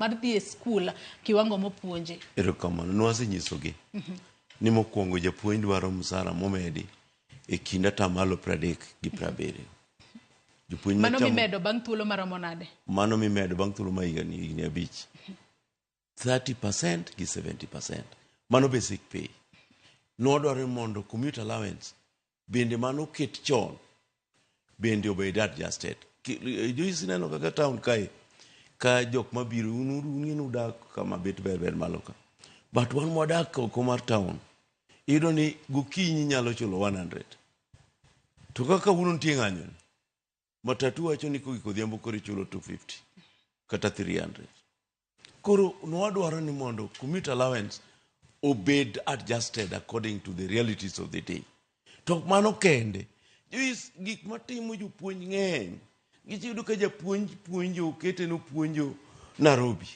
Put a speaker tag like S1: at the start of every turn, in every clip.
S1: mar dhi e skul kiwango mopuonje.
S2: Erokamano, nwasenyisogi ni mokwongo japuonj dwaro msara momedi e kind atamalo 30 gi 70.
S1: Mano mimedo bang' thuolo maromo nade?
S2: Mano mimedo bang' thuolo ma higni 5. 30% gi 70%. Mano basic pay. Nodwaro mondo commute allowance bende mano ket chon bende obed adjusted. Joisi neno kaka town kae ka jok mabiro unu udak kama bet ber malo ka. But wan mwadak oko mar town iyudo ni gokinyi nyalo chulo 100. To kaka uno nitie ng'anyo, matatu wacho ni kodhiambo koro chulo 250 kata 300. Koro nwadwaro ni mondo commute allowance obed adjusted according to the realities of the day. To mano kende, gik matimo jopuonj ng'eny. Gichiyudo ka japuonj puonjo, kete no puonjo Nairobi.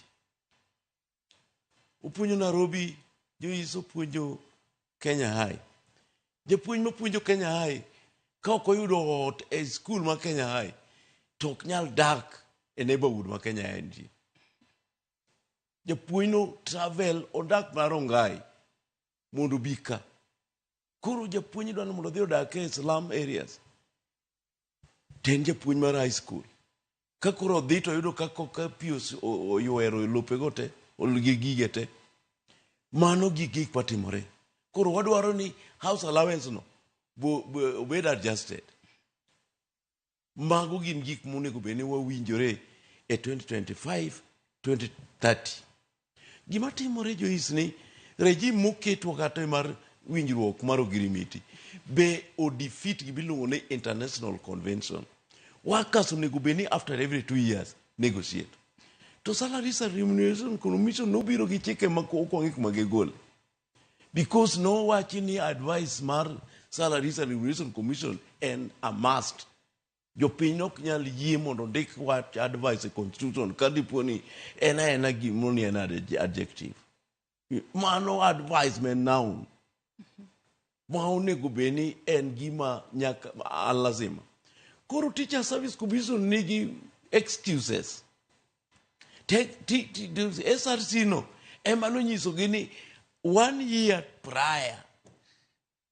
S2: Upuonjo Nairobi, joiso puonjo Kenya High. Japuonj mapuonjo Kenya High, ka ok oyudo ot e skul ma Kenya High, to ok nyal dak e neighborhood ma Kenya High nitie. Japuonj no travel odak marongai mondo bika. Koro japuonj dwano mondo dhi odak e slum areas. Ten japuonj mar high school. Ka koro dhi to yudo ka pios oywero lope gote, olgi gige te. Mano gik matimore. Koro wadwaro ni house allowance no obed adjusted. Mago gin gik monego bed ni wawinjore e 2025, 2030. Gima timore jois ni regime moketwa kata mar winjruok mar ogirimiti be o defeat gibiluongo ni international convention. Workers onego bed ni after every 2 years negotiate. To Salaries and Remuneration Commission no biro gi chike makwong'ik magegol. Because no wachi ni advice mar Salaries and Remuneration Commission and a must. Jopiny ok nyal yie mondo ndik wach advice e constitution ka dipo ni ena gimoni en adjective. Mano advisement noun. Ma onego bed ni en gima nyaka lazima. Koro Teacher Service Commission nigi excuses. SRC no ema nonyisogi ni 1 year prior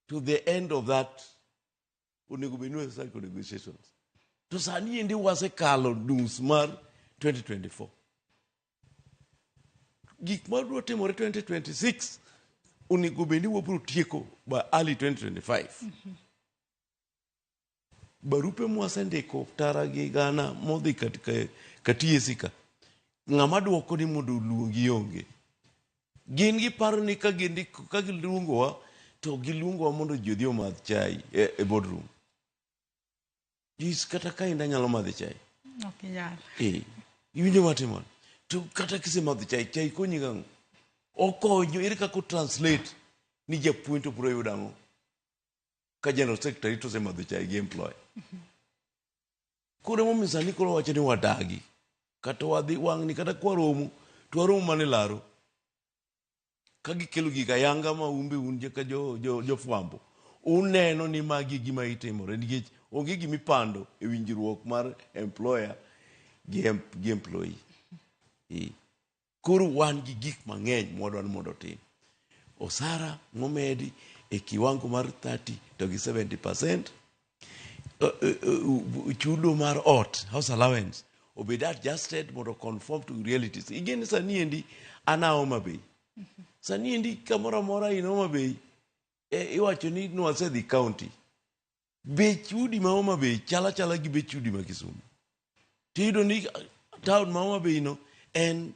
S2: to the end of that onego bed ni cycle negotiations. To sani endi wasekalo nus mar 2024. Gik madwa timore 2026 onego bed ni wabiro tieko by early 2025. Barupe mwasendiko tara gi gana modhi katiesika. Ng'ama duoko ni mondo luongi onge. Gin giparo ni ka giluongowa to giluongowa mondo ji odhi omadh chai e boardroom. Jis kata ka inda nyalo madhi chai.
S1: Ok nyal.
S2: Iwinjo matimon. To kata kise madhi chai konyi gang'o. Okonyo ere kako translate ni japuonj to biro yudo ang'o. Ka General Secretary to semadho chai gi employee. Koro momisa ni koro wacho ni wadagi. Kata wadhi wang'ni kata kwa romo, to waromo mane laro. Ka gikelo gika yanga ma umbe unje ka jo fwambo. Uneno ni magi gima itimore nikech onge gimipando e winjruok mar employer gi employee. Koro wan gi gik mang'eny mwadwaro mondo tim. Osara momedi e kiwango mar 30 to gi 70%. Chudo mar ot, house allowance, obed adjusted mondo conform to realities. Igeni sani endi ana Homa Bay. Sani endi kamora mora in Homa Bay, iwacho ni nwasedhi county. Bech udi ma Homa Bay chala gi bech udi ma Kisumu. Tiyudo ni town ma Homa Bay no en